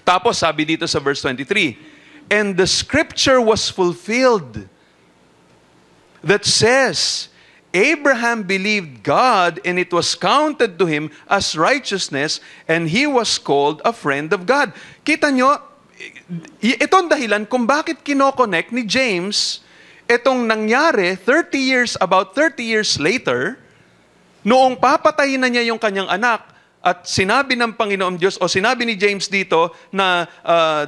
Tapos sabi dito sa verse 23, and the scripture was fulfilled that says, Abraham believed God and it was counted to him as righteousness and he was called a friend of God. Kita nyo, itong dahilan kung bakit kinoconnect ni James itong nangyari about 30 years later, noong papatayin na niya yung kanyang anak, at sinabi ng Panginoon Diyos, o sinabi ni James dito, na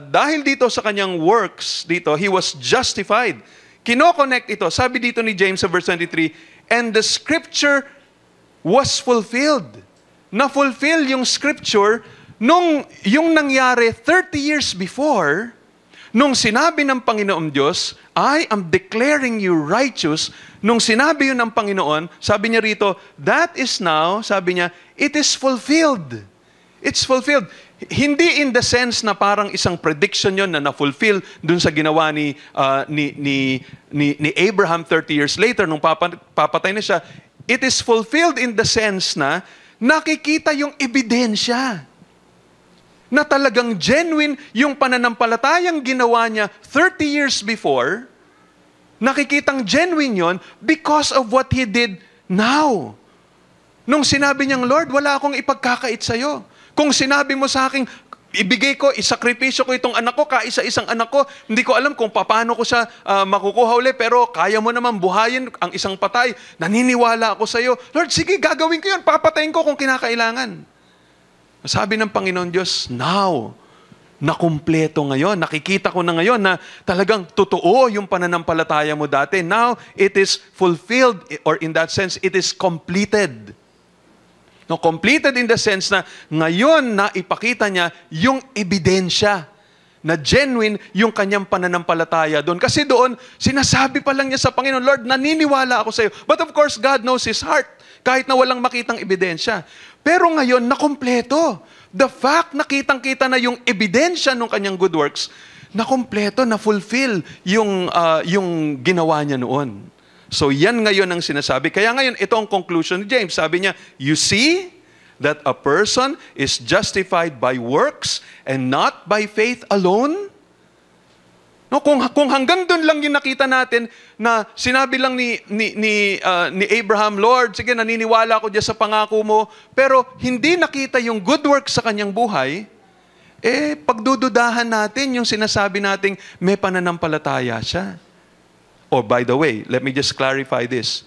dahil dito sa kanyang works, dito, he was justified. Kinoconnect ito. Sabi dito ni James sa verse 23, and the scripture was fulfilled. Na-fulfill yung scripture nung yung nangyari 30 years before, nung sinabi ng Panginoon Diyos, I am declaring you righteous. Nung sinabi yun ng Panginoon, sabi niya rito, that is now, sabi niya, it is fulfilled. It's fulfilled. Hindi in the sense na parang isang prediction yon na na-fulfill dun sa ginawa ni Abraham 30 years later nung papatay na siya. It is fulfilled in the sense na nakikita yung ebidensya na talagang genuine yung pananampalatayang ginawa niya 30 years before, nakikitang genuine yon because of what he did now. Nung sinabi niyang, Lord, wala akong ipagkakait sa'yo. Kung sinabi mo sa akin, ibigay ko, isakripisyo ko itong anak ko, kaisa-isang anak ko, hindi ko alam kung paano ko siya makukuha uli, pero kaya mo naman buhayin ang isang patay. Naniniwala ako sa'yo. Lord, sige, gagawin ko yun. Papatayin ko kung kinakailangan. Sabi ng Panginoon Diyos, now, nakumpleto ngayon. Nakikita ko na ngayon na talagang totoo yung pananampalataya mo dati. Now, it is fulfilled, or in that sense, it is completed. No, completed in the sense na ngayon na ipakita niya yung ebidensya na genuine yung kanyang pananampalataya doon. Kasi doon, sinasabi pa lang niya sa Panginoon, Lord, naniniwala ako sa iyo. But of course, God knows his heart, kahit na walang makitang ebidensya. Pero ngayon, nakumpleto. The fact, nakitang-kita na yung ebidensya ng kanyang good works, nakumpleto, na-fulfill yung ginawa niya noon. So yan ngayon ang sinasabi. Kaya ngayon, ito ang conclusion ni James. Sabi niya, you see that a person is justified by works and not by faith alone? No, kung hanggang doon lang yung nakita natin na sinabi lang ni Abraham, Lord, sige, naniniwala ako diyan sa pangako mo, pero hindi nakita yung good works sa kanyang buhay, pagdududahan natin yung sinasabi nating may pananampalataya siya. Oh, by the way, let me just clarify this.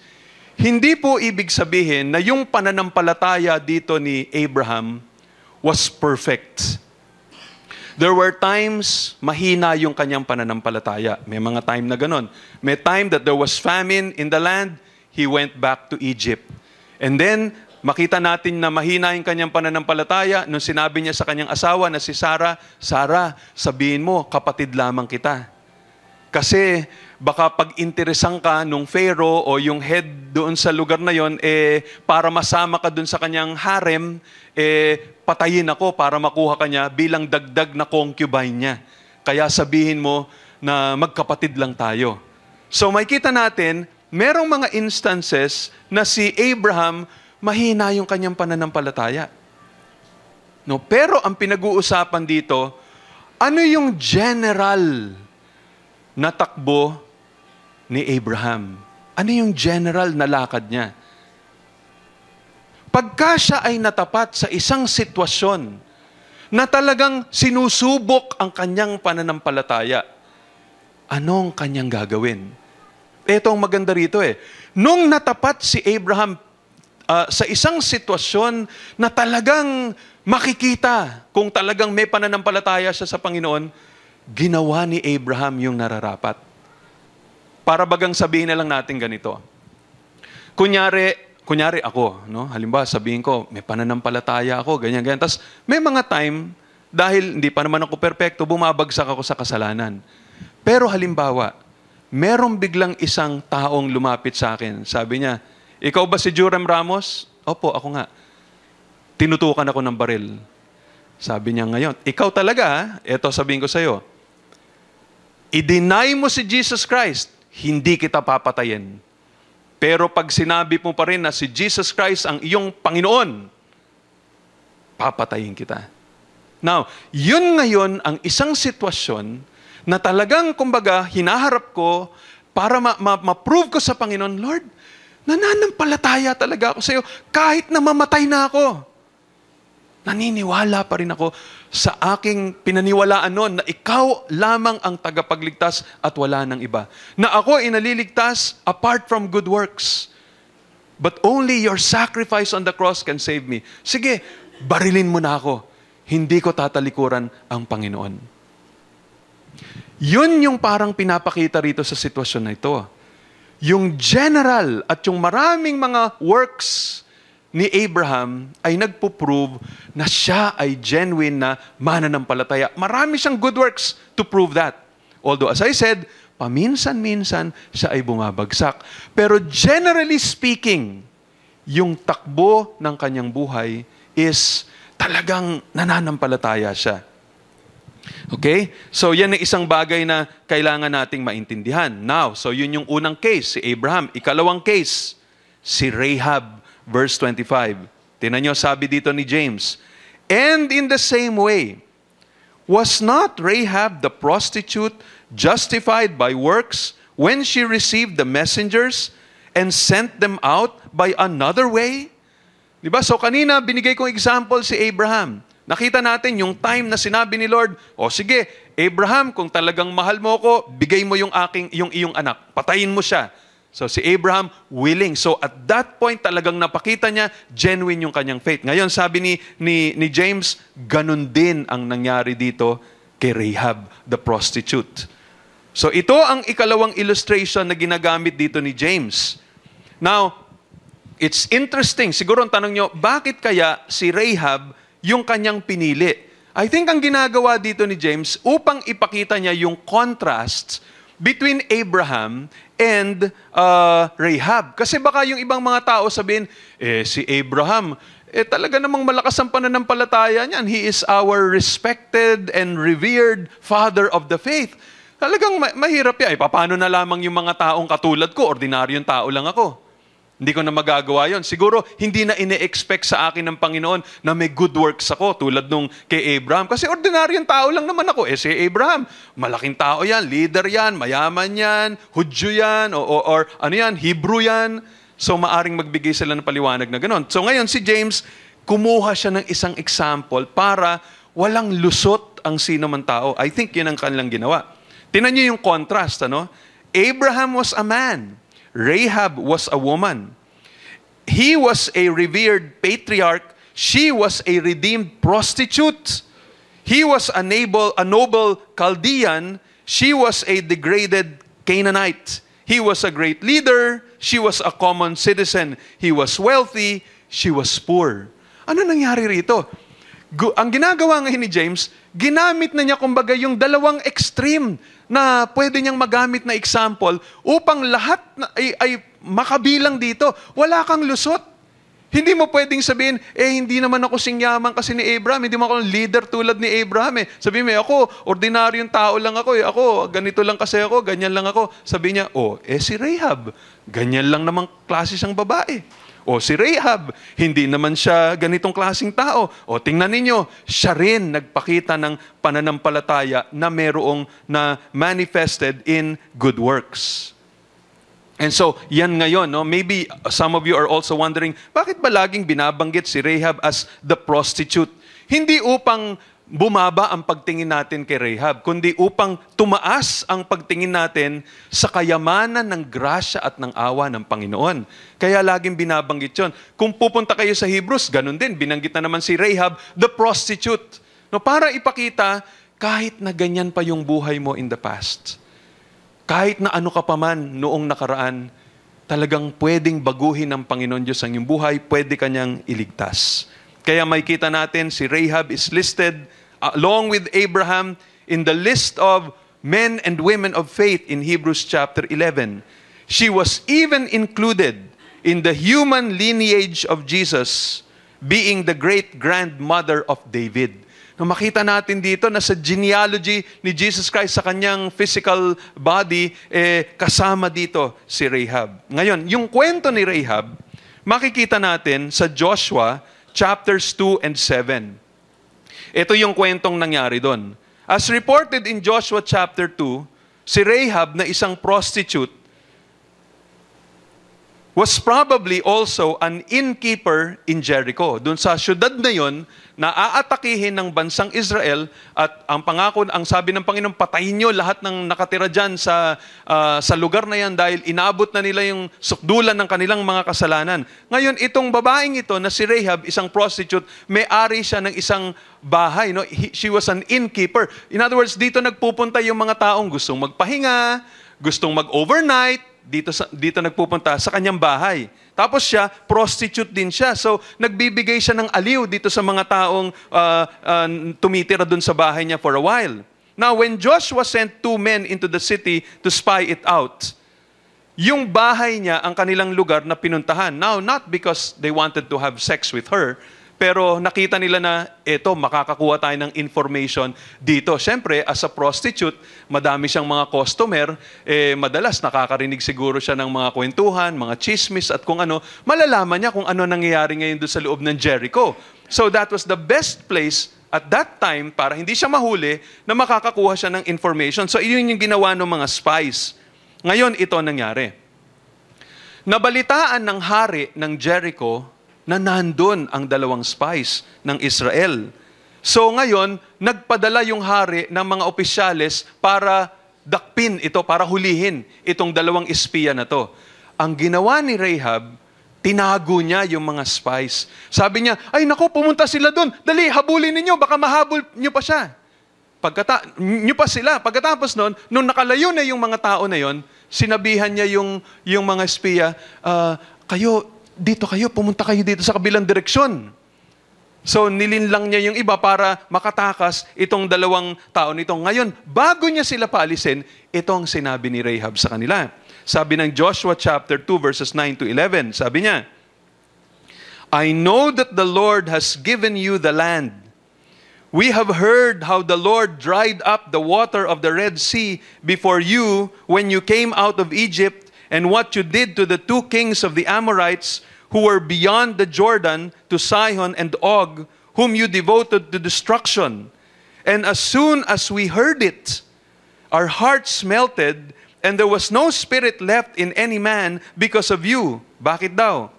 Hindi po ibig sabihin na yung pananampalataya dito ni Abraham was perfect. There were times mahina yung kanyang pananampalataya. May mga time na ganon. May time that there was famine in the land, he went back to Egypt. And then, makita natin na mahina yung kanyang pananampalataya nung sinabi niya sa kanyang asawa na si Sarah, Sarah, sabihin mo, kapatid lamang kita. Kasi baka pag-interesang ka nung Pharaoh o yung head doon sa lugar na yon, para masama ka doon sa kanyang harem, patayin ako para makuha ka niya bilang dagdag na concubine niya. Kaya sabihin mo na magkapatid lang tayo. So makikita natin, merong mga instances na si Abraham, mahina yung kanyang pananampalataya. No, pero ang pinag-uusapan dito, ano yung general na takbo ni Abraham? Ano yung general na lakad niya? Pagka siya ay natapat sa isang sitwasyon na talagang sinusubok ang kanyang pananampalataya, anong kanyang gagawin? Ito ang maganda rito Nung natapat si Abraham sa isang sitwasyon na talagang makikita kung talagang may pananampalataya siya sa Panginoon, ginawa ni Abraham yung nararapat. Para bagang sabihin na lang natin ganito. Kunyari ako, no? Halimbawa, sabihin ko, may pananampalataya ako, ganyan. Tapos, may mga time, dahil hindi pa naman ako perpekto, bumabagsak ako sa kasalanan. Pero halimbawa, merong biglang isang taong lumapit sa akin. Sabi niya, ikaw ba si Joram Ramos? Opo, ako nga. Tinutukan ako ng baril. Sabi niya ngayon, ikaw talaga, eto sabihin ko sa'yo, i-deny mo si Jesus Christ, hindi kita papatayin. Pero pag sinabi mo pa rin na si Jesus Christ ang iyong Panginoon, papatayin kita. Now, yun ngayon ang isang sitwasyon na talagang, kumbaga, hinaharap ko para ma-prove ko sa Panginoon, Lord, nananampalataya talaga ako sa iyo kahit na mamatay na ako. Naniniwala pa rin ako sa aking pinaniwalaan noon na ikaw lamang ang tagapagligtas at wala nang iba. Na ako inaliligtas apart from good works. But only your sacrifice on the cross can save me. Sige, barilin mo na ako. Hindi ko tatalikuran ang Panginoon. Yun yung parang pinapakita rito sa sitwasyon na ito. Yung general at yung maraming mga works ni Abraham ay nagpo-prove na siya ay genuine na mananampalataya. Marami siyang good works to prove that. Although, as I said, paminsan-minsan siya ay bumabagsak. Pero generally speaking, yung takbo ng kanyang buhay is talagang nananampalataya siya. Okay? So, yan ang isang bagay na kailangan nating maintindihan. Now, so yun yung unang case, si Abraham. Ikalawang case, si Rahab, verse 25. Tingnan nyo, sabi dito ni James, and in the same way, was not Rahab the prostitute justified by works when she received the messengers and sent them out by another way? Diba? So kanina, binigay kong example si Abraham. Nakita natin yung time na sinabi ni Lord, o sige, Abraham, kung talagang mahal mo ko, bigay mo yung iyong anak. Patayin mo siya. So si Abraham, willing. So at that point, talagang napakita niya, genuine yung kanyang faith. Ngayon, sabi ni James, ganun din ang nangyari dito kay Rahab, the prostitute. So ito ang ikalawang illustration na ginagamit dito ni James. Now, it's interesting. Siguro ang tanong nyo, bakit kaya si Rahab yung kanyang pinili? I think ang ginagawa dito ni James, upang ipakita niya yung contrast between Abraham and Rahab. Kasi baka yung ibang mga tao sabihin, si Abraham, talaga namang malakas ang pananampalataya niyan. He is our respected and revered father of the faith. Talagang mahirap yan. Paano na lamang yung mga taong katulad ko? Ordinaryong tao lang ako. Hindi ko na magagawa yon. Siguro, hindi na ine-expect sa akin ng Panginoon na may good works ako, tulad nung kay Abraham. Kasi ordinaryong tao lang naman ako. Si Abraham, malaking tao yan, leader yan, mayaman yan, Hudyo yan, or ano yan, Hebrew yan. So, maaring magbigay sila ng paliwanag na gano'n. So, ngayon, si James, kumuha siya ng isang example para walang lusot ang sino man tao. I think yun ang kanilang ginawa. Tingnan niyo yung contrast, ano? Abraham was a man. Rahab was a woman. He was a revered patriarch. She was a redeemed prostitute. He was a noble Chaldean. She was a degraded Canaanite. He was a great leader. She was a common citizen. He was wealthy. She was poor. Ano nangyari rito? Ang ginagawa ngayon ni James, ginamit na niya kumbaga yung dalawang extreme na pwede niyang magamit na example upang lahat ay makabilang dito. Wala kang lusot. Hindi mo pwedeng sabihin, hindi naman ako singyaman kasi ni Abraham, hindi mo ako leader tulad ni Abraham. Sabihin mo, ako, ordinaryong tao lang ako. Ako, ganito lang kasi ako, ganyan lang ako. Sabi niya, si Rahab, ganyan lang namang klase siyang babae. O si Rahab, hindi naman siya ganitong klaseng tao. O tingnan ninyo, siya rin nagpakita ng pananampalataya na merong na manifested in good works. And so, yan ngayon, no? Maybe some of you are also wondering, bakit ba laging binabanggit si Rahab as the prostitute? Hindi upang bumaba ang pagtingin natin kay Rahab, kundi upang tumaas ang pagtingin natin sa kayamanan ng grasya at ng awa ng Panginoon. Kaya laging binabanggit yun. Kung pupunta kayo sa Hebrews, ganun din. Binanggit na naman si Rahab, the prostitute. No, para ipakita, kahit na ganyan pa yung buhay mo in the past, kahit na ano ka pa man noong nakaraan, talagang pwedeng baguhin ng Panginoon Diyos ang iyong buhay, pwede kanyang iligtas. Kaya may kita natin, si Rahab is listed along with Abraham in the list of men and women of faith in Hebrews chapter 11. She was even included in the human lineage of Jesus, being the great-grandmother of David. No, makita natin dito na sa genealogy ni Jesus Christ sa kanyang physical body, kasama dito si Rahab. Ngayon, yung kwento ni Rahab, makikita natin sa Joshua chapters 2 and 7. Ito yung kwentong nangyari doon. As reported in Joshua chapter 2, si Rahab na isang prostitute was probably also an innkeeper in Jericho. Doon sa syudad na yon, na aatakihin ng bansang Israel at ang pangako, ang sabi ng Panginoon, patayin nyo lahat ng nakatira dyan sa lugar na yan dahil inaabot na nila yung sukdulan ng kanilang mga kasalanan. Ngayon, itong babaeng ito na si Rahab, isang prostitute, may-ari siya ng isang bahay. No? She was an innkeeper. In other words, dito nagpupunta yung mga taong gustong magpahinga, gustong mag-overnight, dito nagpupunta sa kanyang bahay. Tapos siya, prostitute din siya. So, nagbibigay siya ng aliw dito sa mga taong tumitira dun sa bahay niya for a while. Now, when Joshua sent 2 men into the city to spy it out, yung bahay niya ang kanilang lugar na pinuntahan. Now, not because they wanted to have sex with her, pero nakita nila na, makakakuha tayo ng information dito. Siyempre, as a prostitute, madami siyang mga customer, madalas nakakarinig siguro siya ng mga kwentuhan, mga chismis at kung ano, malalaman niya kung ano nangyayari ngayon doon sa loob ng Jericho. So that was the best place at that time para hindi siya mahuli na makakakuha siya ng information. So yun yung ginawa ng mga spies. Ngayon, ito nangyari. Nabalitaan ng hari ng Jericho na nandun ang 2 spies ng Israel. So ngayon, nagpadala yung hari ng mga opisyales para dakpin ito, para hulihin itong 2 espiya na to. Ang ginawa ni Rahab, tinago niya yung mga spies. Sabi niya, ay naku, pumunta sila dun. Dali, habulin ninyo, baka mahabol nyo pa siya. Nyo pa sila. Pagkatapos nun, nung nakalayo na yung mga tao na yon, sinabihan niya yung mga espiya, dito kayo, pumunta kayo dito sa kabilang direksyon. So, nilinlang niya yung iba para makatakas itong 2 tao nito. Ngayon, bago niya sila paalisin, ito ang sinabi ni Rahab sa kanila. Sabi ng Joshua chapter 2 verses 9 to 11, sabi niya, I know that the Lord has given you the land. We have heard how the Lord dried up the water of the Red Sea before you when you came out of Egypt, and what you did to the 2 kings of the Amorites who were beyond the Jordan, to Sihon and Og, whom you devoted to destruction. And as soon as we heard it, our hearts melted, and there was no spirit left in any man because of you. Bakit daw?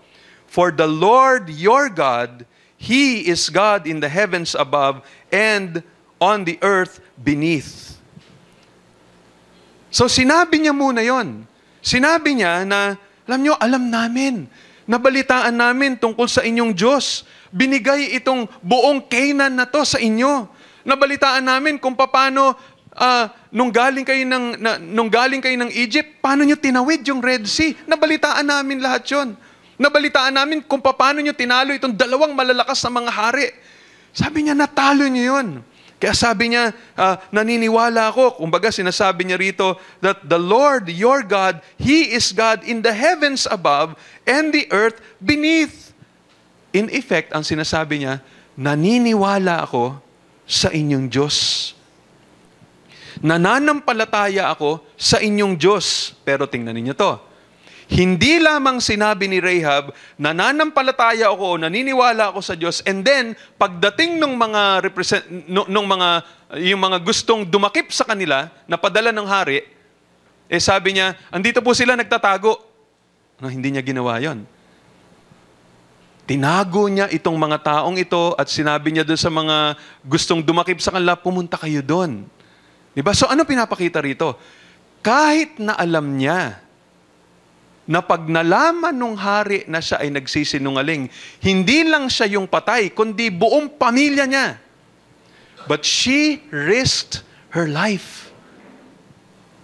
For the Lord your God, He is God in the heavens above and on the earth beneath. So sinabi niya muna yon. Sinabi niya na, alam namin, nabalitaan namin tungkol sa inyong Diyos. Binigay itong buong Canaan na to sa inyo. Nabalitaan namin kung paano, nung galing kayo ng Egypt, paano nyo tinawid yung Red Sea. Nabalitaan namin lahat yon. Nabalitaan namin kung paano nyo tinalo itong 2 malalakas na mga hari. Sabi niya, natalo nyo yun. Kaya sabi niya, naniniwala ako, kumbaga sinasabi niya rito, that the Lord, your God, He is God in the heavens above and the earth beneath. In effect, ang sinasabi niya, naniniwala ako sa inyong Diyos. Nananampalataya ako sa inyong Diyos. Pero tingnan ninyo to. Hindi lamang sinabi ni Rahab, nananampalataya ako o naniniwala ako sa Diyos, and then, pagdating ng yung mga gustong dumakip sa kanila, na padala ng hari, sabi niya, andito po sila nagtatago. No, hindi niya ginawa yon. Tinago niya itong mga taong ito at sinabi niya doon sa mga gustong dumakip sa kanila, pumunta kayo doon. Diba? So ano pinapakita rito? Kahit na alam niya na pag nalaman nung hari na siya ay nagsisinungaling, hindi lang siya yung patay, kundi buong pamilya niya. But she risked her life.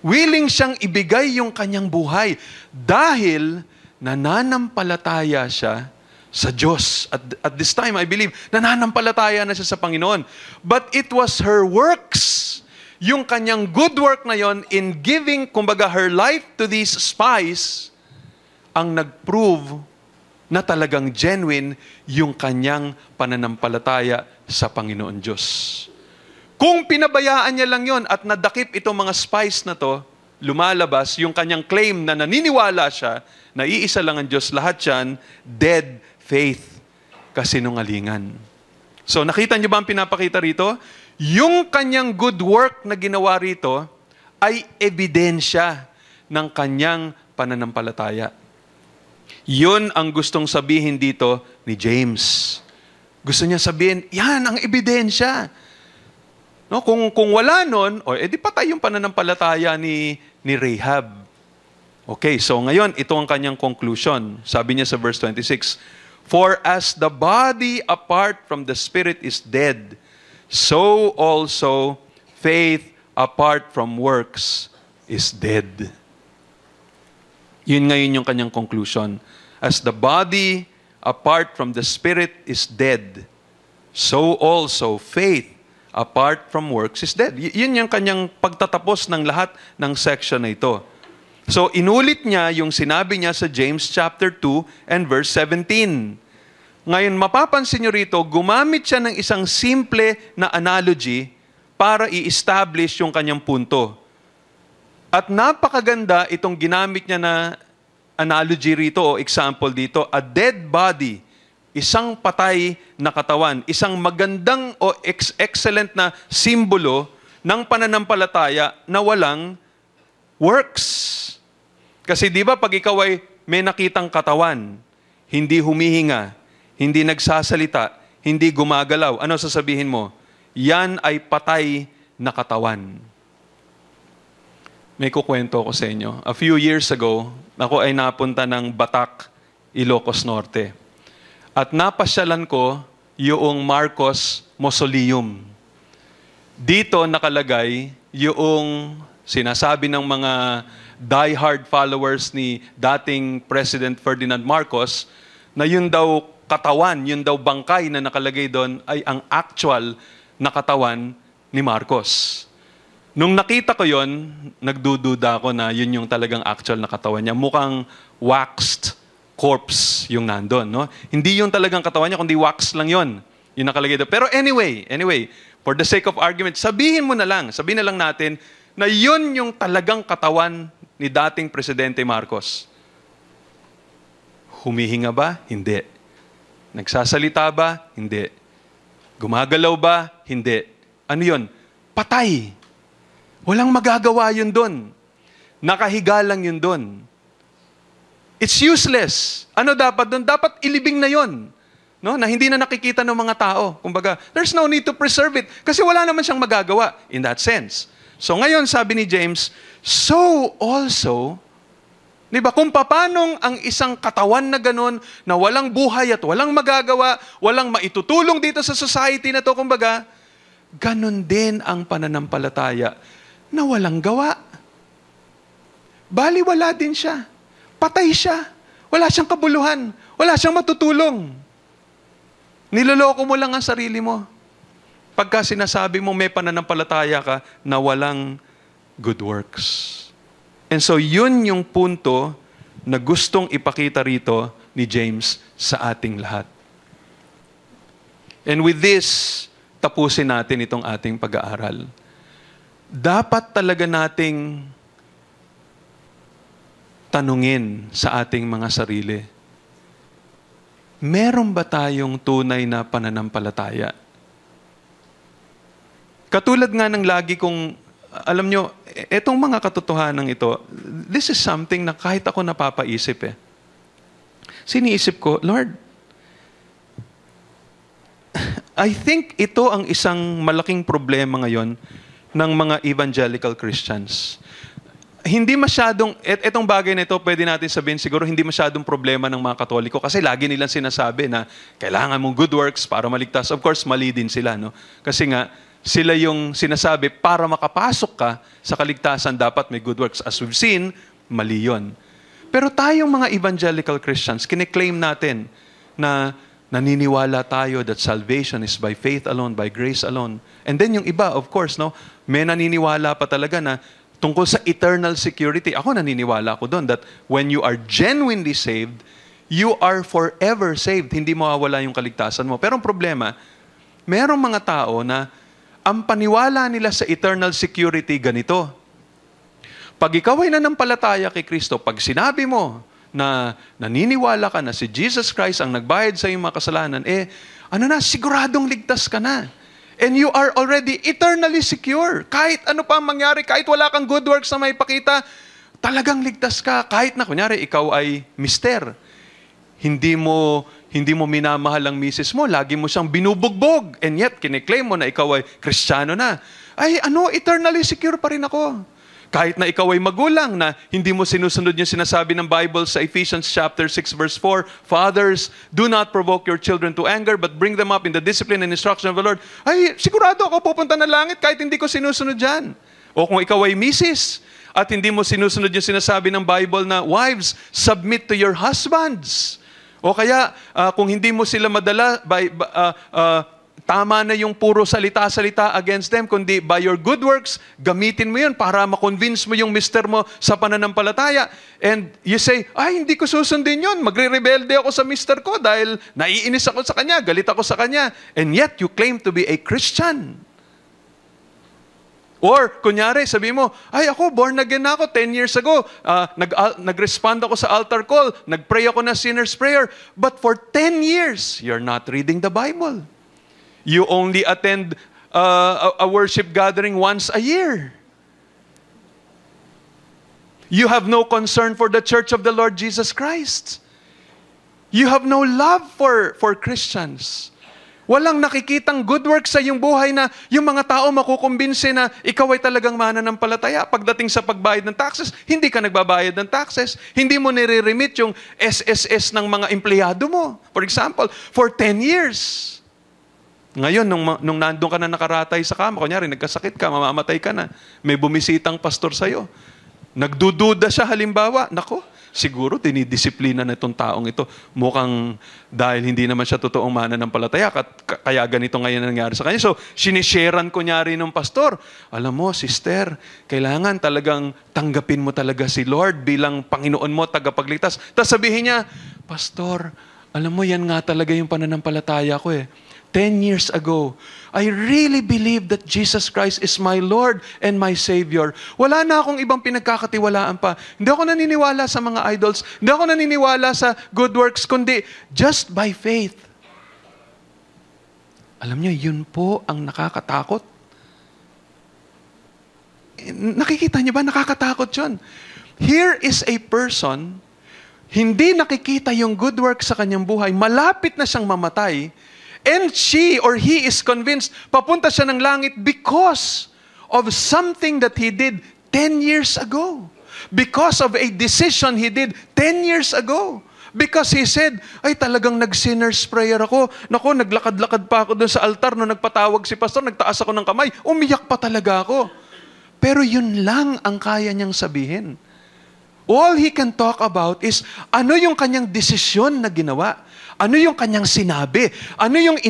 Willing siyang ibigay yung kanyang buhay dahil nananampalataya siya sa Diyos. At this time, I believe, nananampalataya na siya sa Panginoon. But it was her works, yung kanyang good work na yon in giving, kumbaga, her life to these spies, ang nag-prove na talagang genuine yung kanyang pananampalataya sa Panginoon Diyos. Kung pinabayaan niya lang yon at nadakip itong mga spies na to, lumalabas yung kanyang claim na naniniwala siya na iisa lang ang Diyos, lahat yan, dead faith, kasinungalingan. So nakita niyo ba ang pinapakita rito? Yung kanyang good work na ginawa rito ay ebidensya ng kanyang pananampalataya. Yun ang gustong sabihin dito ni James. Gusto niya sabihin, yan ang ebidensya. No, kung wala nun, edi patay yung pananampalataya ni Rahab. Okay, so ngayon, ito ang kanyang conclusion. Sabi niya sa verse 26, "For as the body apart from the spirit is dead, so also faith apart from works is dead." Yun ngayon yung kanyang conclusion. As the body apart from the spirit is dead, so also faith apart from works is dead. Yun yung kanyang pagtatapos ng lahat ng section na ito. So, inulit niya yung sinabi niya sa James chapter 2 and verse 17. Ngayon, mapapansin niyo rito, gumamit siya ng isang simple na analogy para i-establish yung kanyang punto. At napakaganda itong ginamit niya na analogy rito o example dito. A dead body, isang patay na katawan, isang magandang o excellent na simbolo ng pananampalataya na walang works. Kasi di ba pag ikaw ay may nakitang katawan, hindi humihinga, hindi nagsasalita, hindi gumagalaw, ano sasabihin mo? Yan ay patay na katawan. May kukwento ko sa inyo. A few years ago, ako ay napunta ng Batak, Ilocos Norte. At napasyalan ko yung Marcos Mausoleum. Dito nakalagay yung sinasabi ng mga die-hard followers ni dating President Ferdinand Marcos na yun daw katawan, yun daw bangkay na nakalagay doon ay ang actual na katawan ni Marcos. Nung nakita ko yon, nagdududa ako na yun yung talagang actual na katawan niya. Mukhang waxed corpse yung nandun. No? Hindi yung talagang katawan niya, kundi wax lang yon. Yung nakalagay doon. Pero anyway, for the sake of argument, sabihin na lang natin na yun yung talagang katawan ni dating Presidente Marcos. Humihinga ba? Hindi. Nagsasalita ba? Hindi. Gumagalaw ba? Hindi. Ano yun? Patay. Walang magagawa yun dun. Nakahiga lang yun dun. It's useless. Ano dapat dun? Dapat ilibing na yun. No? Na hindi na nakikita ng mga tao. Kumbaga, there's no need to preserve it. Kasi wala naman siyang magagawa in that sense. So ngayon, sabi ni James, so also, di ba, kung papanong ang isang katawan na ganun, na walang buhay at walang magagawa, walang maitutulong dito sa society na to, kumbaga, ganun din ang pananampalataya na walang gawa. Baliwala din siya. Patay siya. Wala siyang kabuluhan. Wala siyang matutulong. Niloloko mo lang ang sarili mo. Pagka sinasabi mo may pananampalataya ka na walang good works. And so yun yung punto na gustong ipakita rito ni James sa ating lahat. And with this, tapusin natin itong ating pag-aaral. Dapat talaga nating tanungin sa ating mga sarili, meron ba tayong tunay na pananampalataya? Katulad nga ng lagi kong, alam nyo, etong mga katotohanan ito, this is something na kahit ako napapaisip Siniisip ko, Lord, I think ito ang isang malaking problema ngayon ng mga evangelical Christians. Hindi masyadong, etong bagay na ito, pwede natin sabihin siguro, hindi masyadong problema ng mga Katoliko kasi lagi nilang sinasabi na kailangan mong good works para maligtas. Of course, mali din sila, no? Kasi nga, sila yung sinasabi, para makapasok ka sa kaligtasan, dapat may good works. As we've seen, mali yun. Pero tayong mga evangelical Christians, kine-claim natin na naniniwala tayo that salvation is by faith alone, by grace alone. And then yung iba, of course, no, may naniniwala pa talaga na tungkol sa eternal security. Ako naniniwala ko doon that when you are genuinely saved, you are forever saved. Hindi mawawala yung kaligtasan mo. Pero ang problema, merong mga tao na ang paniwala nila sa eternal security ganito. Pag ikaw ay nanampalataya kay Kristo, pag sinabi mo na naniniwala ka na si Jesus Christ ang nagbayad sa iyong mga kasalanan, siguradong ligtas ka na. And you are already eternally secure. Kahit ano pa mangyari, kahit wala kang good works na may pakita, talagang ligtas ka. Kahit na, kunyari, ikaw ay mister. Hindi mo minamahal ang misis mo, lagi mo siyang binubugbog. And yet, kiniklaim mo na ikaw ay Kristiyano na. Eternally secure pa rin ako. Kahit na ikaw ay magulang na hindi mo sinusunod yung sinasabi ng Bible sa Ephesians chapter 6 verse 4, Fathers, do not provoke your children to anger, but bring them up in the discipline and instruction of the Lord. Sigurado ako pupunta na langit kahit hindi ko sinusunod yan. O kung ikaw ay misis at hindi mo sinusunod yung sinasabi ng Bible na, Wives, submit to your husbands. O kaya, kung hindi mo sila madala tama na yung puro salita-salita against them, kundi by your good works, gamitin mo yun para makonvince mo yung mister mo sa pananampalataya. And you say, hindi ko susundin yun. Magre-rebelde ako sa mister ko dahil naiinis ako sa kanya, galit ako sa kanya. And yet, you claim to be a Christian. Or, kunyari, sabi mo, ako, born again na ako 10 years ago. Nag-respond ako sa altar call. Nag-pray ako na sinner's prayer. But for 10 years, you're not reading the Bible. You only attend a worship gathering once a year. You have no concern for the church of the Lord Jesus Christ. You have no love for Christians. Walang nakikitang good work sa iyong buhay na yung mga tao makukumbinse na ikaw ay talagang mananampalataya. Pagdating sa pagbayad ng taxes, hindi ka nagbabayad ng taxes. Hindi mo nire-remit yung SSS ng mga empleyado mo. For example, for 10 years. Ngayon, nung nandun ka na nakaratay sa kama, kunyari, nagkasakit ka, mamamatay ka na, may bumisitang pastor sa'yo. Nagdududa siya halimbawa, nako, siguro dinidisiplina na itong taong ito. Mukhang dahil hindi naman siya totoong mananampalataya, kaya ganito ngayon nangyari sa kanya. So, sinisharean kunyari ng pastor, alam mo, sister, kailangan talagang tanggapin mo talaga si Lord bilang Panginoon mo, tagapagligtas. Tapos sabihin niya, Pastor, alam mo, yan nga talaga yung pananampalataya ko 10 years ago, I really believe that Jesus Christ is my Lord and my Savior. Wala na akong ibang pinagkakatiwalaan pa. Hindi ako naniniwala sa mga idols. Hindi ako naniniwala sa good works, kundi just by faith. Alam niyo, yun po ang nakakatakot. Nakikita niyo ba? Nakakatakot yun. Here is a person, hindi nakikita yung good work sa kanyang buhay, malapit na siyang mamatay, and she or he is convinced, papunta siya ng langit because of something that he did 10 years ago. Because of a decision he did 10 years ago. Because he said, talagang nag-sinner's prayer ako. Naku, naglakad-lakad pa ako doon sa altar nung nagpatawag si pastor, nagtaas ako ng kamay, umiyak pa talaga ako. Pero yun lang ang kaya niyang sabihin. All he can talk about is ano yung kanyang desisyon na ginawa. Ano yung kanyang sinabi? Ano yung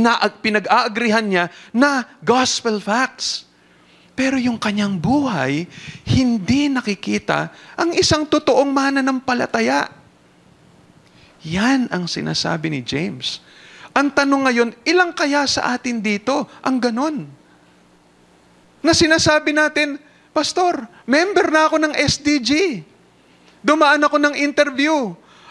pinag-aagrihan niya na gospel facts? Pero yung kanyang buhay, hindi nakikita ang isang totoong mananampalataya. Yan ang sinasabi ni James. Ang tanong ngayon, ilang kaya sa atin dito ang ganon? Na sinasabi natin, Pastor, member na ako ng SDG. Dumaan ako ng interview.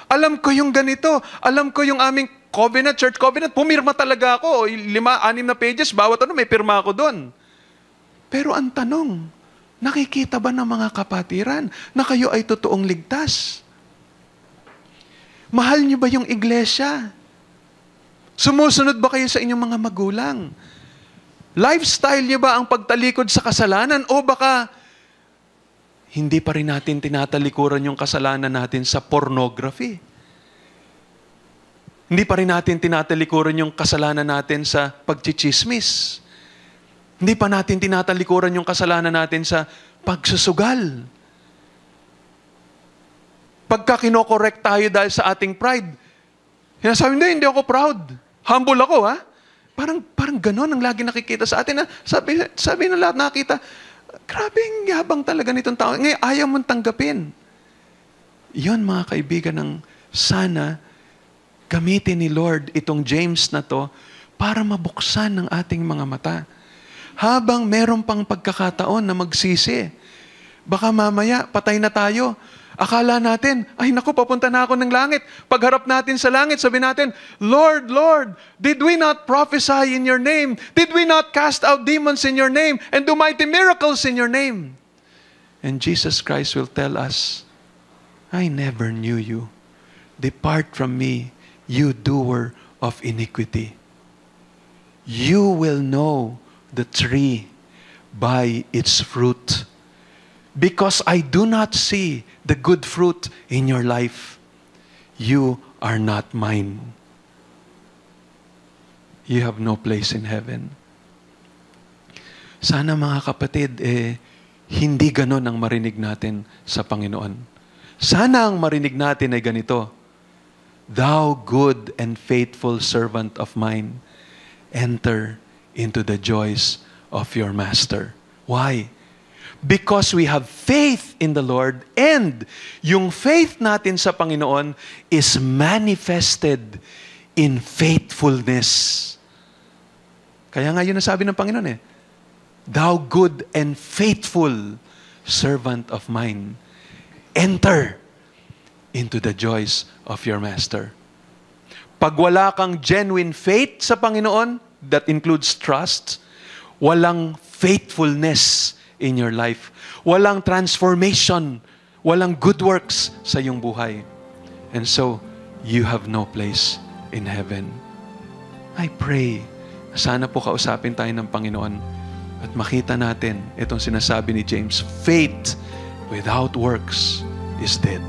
Alam ko yung ganito. Alam ko yung aming covenant, church covenant. Pumirma talaga ako. 5-6 na pages. Bawat may pirma ako doon. Pero ang tanong, nakikita ba ng mga kapatiran na kayo ay totoong ligtas? Mahal niyo ba yung iglesia? Sumusunod ba kayo sa inyong mga magulang? Lifestyle niyo ba ang pagtalikod sa kasalanan? O baka hindi pa rin natin tinatalikuran yung kasalanan natin sa pornography. Hindi pa rin natin tinatalikuran yung kasalanan natin sa pagchichismis. Hindi pa natin tinatalikuran yung kasalanan natin sa pagsusugal. Pagka kinokorek tayo dahil sa ating pride, sinasabi, hindi ako proud. Humble ako, ha? Parang ganon ang lagi nakikita sa atin. Sabi na lahat nakita, grabe ang yabang talaga nitong tao. Ngayon, ayaw mong tanggapin. Yun, mga kaibigan, ng sana gamitin ni Lord itong James na to para mabuksan ng ating mga mata. Habang meron pang pagkakataon na magsisi. Baka mamaya, patay na tayo. Akala natin, ay naku, papunta na ako ng langit. Pagharap natin sa langit, sabi natin, Lord, Lord, did we not prophesy in your name? Did we not cast out demons in your name and do mighty miracles in your name? And Jesus Christ will tell us, I never knew you. Depart from me, you doer of iniquity. You will know the tree by its fruit. Because I do not see the good fruit in your life, you are not mine. You have no place in heaven. Sana mga kapatid, hindi ganon ang marinig natin sa Panginoon. Sana ang marinig natin ay ganito, Thou good and faithful servant of mine, enter into the joys of your master. Why? Because we have faith in the Lord, and yung faith natin sa Panginoon is manifested in faithfulness. Kaya nga yun nasabi ng Panginoon Thou good and faithful servant of mine, enter into the joys of your master. Pag wala kang genuine faith sa Panginoon, that includes trust, walang faithfulness in your life. Walang transformation, walang good works sa iyong buhay. And so, you have no place in heaven. I pray, sana po kausapin tayo ng Panginoon at makita natin itong sinasabi ni James, faith without works is dead.